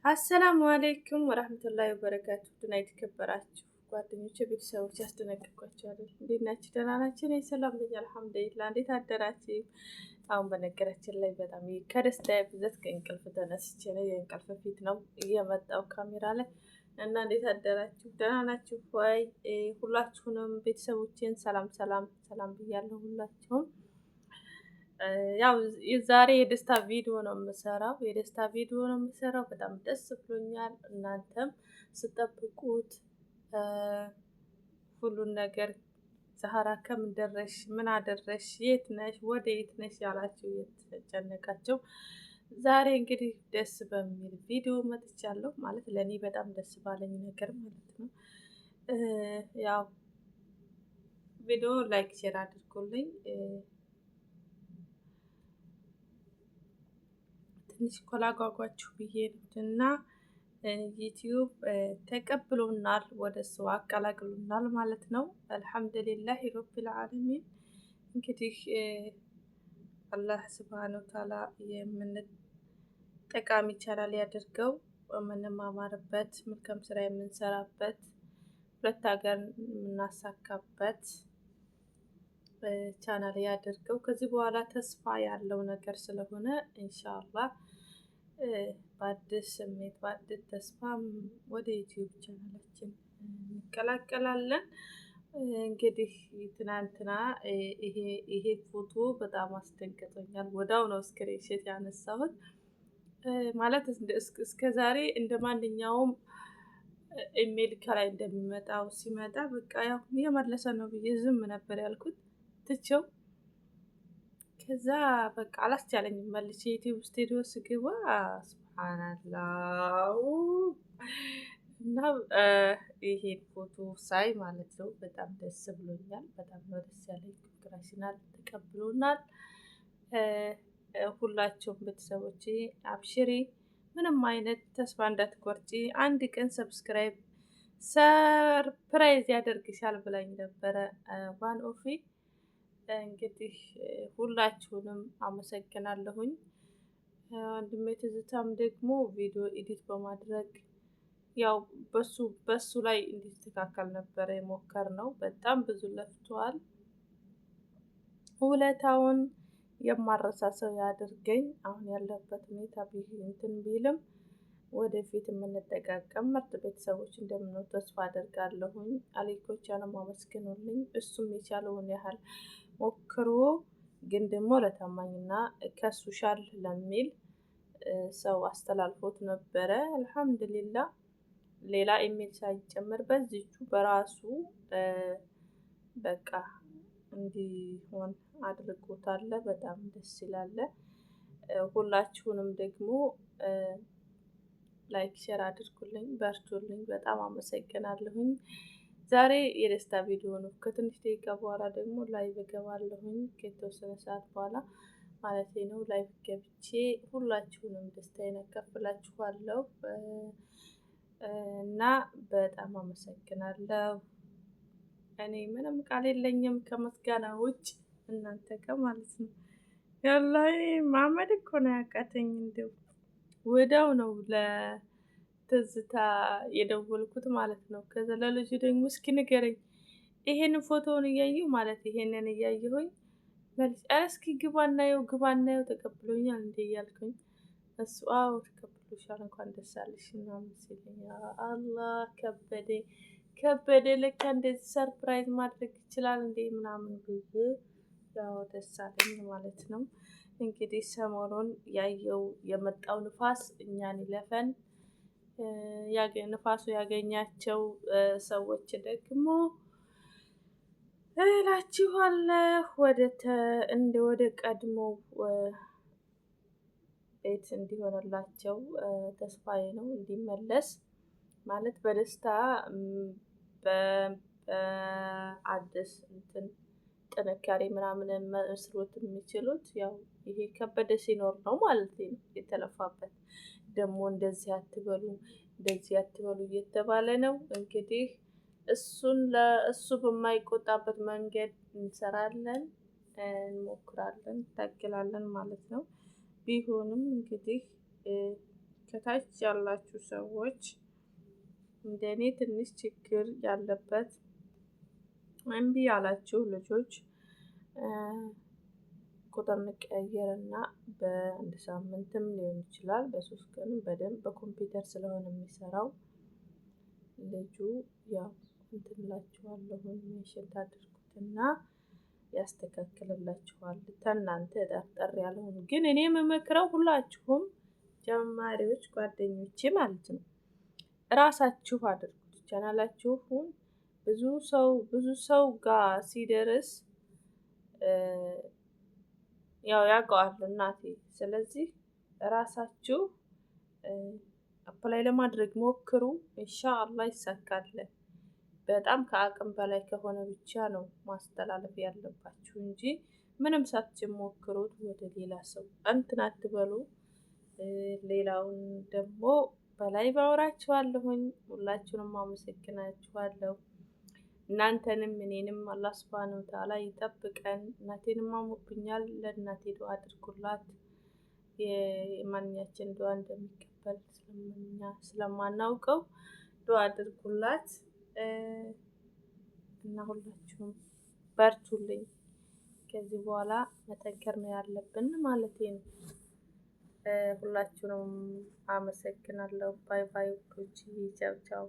አሰላሙ አለይኩም ወራህመቱላሂ ወበረካቱ። ድና የተከበራችሁ ጓደኞቼ፣ ቤተሰቦች ያስደነግጥኳቸዋለሁ። እንዴት ናችሁ? ደህና ናችሁ? እኔ ሰላም ነኝ አልሐምዱሊላህ። እንዴት አደራችሁ? አሁን በነገራችን ላይ በጣም ከደስታ ብዛት ከእንቅልፍ ተነስቼ ነው። የእንቅልፍ ፊት ነው እየመጣው ካሜራ ላይ እና እንዴት አደራችሁ? ደህና ናችሁ ወይ? ሁላችሁንም ቤተሰቦቼን ሰላም ሰላም ሰላም ብያለሁ ሁላችሁም። ያው ዛሬ የደስታ ቪዲዮ ነው የምሰራው። በጣም ደስ ብሎኛል። እናንተም ስጠብቁት ሁሉን ነገር ዛህራ ከምን ደረሽ፣ ምን አደረሽ፣ የት ነሽ፣ ወደ የት ነሽ ያላችሁ የተጨነቃችሁ ዛሬ እንግዲህ ደስ በሚል ቪዲዮ መጥቻለሁ። ማለት ለእኔ በጣም ደስ ባለኝ ነገር ማለት ነው። ያው ቪዲዮ ላይክ ሼር አድርጎልኝ ትንሽ ኮላጓጓችሁ ብዬ እና ዩቲዩብ ተቀብሎናል፣ ወደ እሱ አቀላቅሎናል ማለት ነው። አልሐምዱሊላህ ረቢል ዓለሚን። እንግዲህ አላህ ስብሃነሁ ወተዓላ ጠቃሚ ቻናል ያድርገው፣ የምንማማርበት መልካም ስራ የምንሰራበት ሁለት ሀገር የምናሳካበት ቻናል ያድርገው። ከዚህ በኋላ ተስፋ ያለው ነገር ስለሆነ ኢንሻአላህ በአዲስ ስሜት በአዲስ ተስፋ ወደ ዩቲዩብ ቻናላችን እንቀላቀላለን። እንግዲህ ትናንትና ይሄ ፎቶ በጣም አስደንግጦኛል። ወዳው ነው ስክሪንሾት ያነሳሁት። ማለት እስከ ዛሬ እንደ ማንኛውም ኢሜል ከላይ እንደሚመጣው ሲመጣ በቃ ያው የመለሰ ነው ብዬ ዝም ነበር ያልኩት ትቼው። ከዛ በቃ አላስቻለኝም። መልሼ ዩቲዩብ ስቱዲዮ ስገባ ሱብሃንአላህ እና ይሄን ፎቶ ሳይ ማለት ነው በጣም ደስ ብሎኛል። በጣም ነው ደስ ያለኝ። ኮንግራሽናል ተቀብሎናል። ሁላችሁም ቤተሰቦቼ አብሽሪ፣ ምንም አይነት ተስፋ እንዳትቆርጪ። አንድ ቀን ሰርፕራይዝ ያደርግሻል ብላኝ ነበረ ዋን ኦፊ። እንግዲህ ሁላችሁንም አመሰግናለሁኝ። ወንድሜ ትዝታም ደግሞ ቪዲዮ ኤዲት በማድረግ ያው በሱ ላይ እንዲስተካከል ነበረ የሞከርነው። በጣም ብዙ ለፍቷል። ውለታውን የማረሳሰው ያድርገኝ። አሁን ያለበት ሁኔታ እንትን ቢልም ወደፊት የምንጠቃቀም ምርጥ ቤተሰቦች እንደምንሆን ተስፋ አደርጋለሁኝ። አሌኮቻንም አመስግኑልኝ። እሱም የቻለውን ያህል ሞክሮ ግን ደግሞ ለታማኝና ከሱ ሻል ለሚል ሰው አስተላልፎት ነበረ። አልሐምዱሊላህ ሌላ ኢሜል ሳይጨመር በዚቹ በራሱ በቃ እንዲሆን አድርጎታል። በጣም ደስ ይላል። ሁላችሁንም ደግሞ ላይክ ሼር አድርጉልኝ፣ በርቱልኝ። በጣም አመሰግናለሁኝ። ዛሬ የደስታ ቪዲዮ ነው። ከትንሽ ደቂቃ በኋላ ደግሞ ላይቭ እገባለሁኝ። ከተወሰነ ሰዓት በኋላ ማለት ነው። ላይቭ ገብቼ ሁላችሁንም ደስታዬን አካፍላችኋለሁ እና በጣም አመሰግናለሁ። እኔ ምንም ቃል የለኝም ከምስጋና ውጭ እናንተ ጋር ማለት ነው። ያላይ ማመድ እኮ ነው ያቃተኝ። እንደው ወዳው ነው ለትዝታ የደወልኩት ማለት ነው። ከዛ ለልጁ ደግሞ እስኪ ንገረኝ ይሄንን ፎቶውን እያየሁ ማለት ይሄንን እያየሁኝ መልስ እስኪ ግባ እናየው ተቀብሎኛል እንዴ እያልኩኝ እሱ አዎ ተቀብሎሻል እንኳን ደስ አለሽ ምናምን ሲለኝ አላህ ከበደ ለካ እንደዚህ ሰርፕራይዝ ማድረግ ይችላል እንዴ ምናምን ብዬ ያው ደስ አለኝ ማለት ነው። እንግዲህ ሰሞኑን ያየው የመጣው ንፋስ እኛን ይለፈን። ንፋሱ ያገኛቸው ሰዎች ደግሞ እላችኋለሁ ወደ ቀድሞ ቤት እንዲሆንላቸው ተስፋዬ ነው። እንዲመለስ ማለት በደስታ በአዲስ እንትን ጥንካሬ ምናምን መስሮት የሚችሉት ያው ይሄ ከበደ ሲኖር ነው ማለት ነው። የተለፋበት ደግሞ እንደዚህ አትበሉ እየተባለ ነው እንግዲህ ለእሱ በማይቆጣበት መንገድ እንሰራለን፣ እንሞክራለን፣ እንታገላለን ማለት ነው። ቢሆንም እንግዲህ ከታች ያላችሁ ሰዎች እንደኔ ትንሽ ችግር ያለበት እምቢ ያላችሁ ልጆች ቁጥር እንቀያየርና በአንድ ሳምንትም ሊሆን ይችላል በ3 ቀንም በደንብ በኮምፒውተር ስለሆነ የሚሰራው ልጁ ያው እንትን እላችኋለሁ ሜንሽን ታድርጉትና ያስተካክልላችኋል። ከእናንተ ጠርጠር ያለውን ግን እኔ የምመክረው ሁላችሁም ጀማሪዎች ጓደኞቼ ማለት ነው እራሳችሁ አድርጉት። ቻናላችሁን ብዙ ሰው ጋር ሲደርስ ያው ያውቀዋል እናቴ። ስለዚህ እራሳችሁ አፕላይ ለማድረግ ሞክሩ። ኢንሻአላህ ይሳካል። በጣም ከአቅም በላይ ከሆነ ብቻ ነው ማስተላለፍ ያለባችሁ እንጂ ምንም ሳትሞክሩት ወደ ሌላ ሰው እንትን አትበሉ። ሌላውን ደግሞ በላይ ባወራችኋለሁኝ። ሁላችሁንም አመሰግናችኋለሁ። እናንተንም እኔንም አላህ ሱብሃነሁ ወተዓላ ይጠብቀን። እናቴንም አሞብኛል። ለእናቴ ዱዓ አድርጉላት። የማንኛችን ዱዓ እንደሚቀበል ስለማናውቀው ዱዓ አድርጉላት እና ሁላችሁም በርቱልኝ። ከዚህ በኋላ መጠንከር ነው ያለብን ማለት ነው። ሁላችሁንም አመሰግናለሁ። ባይ ባይ። ቻው ቻው።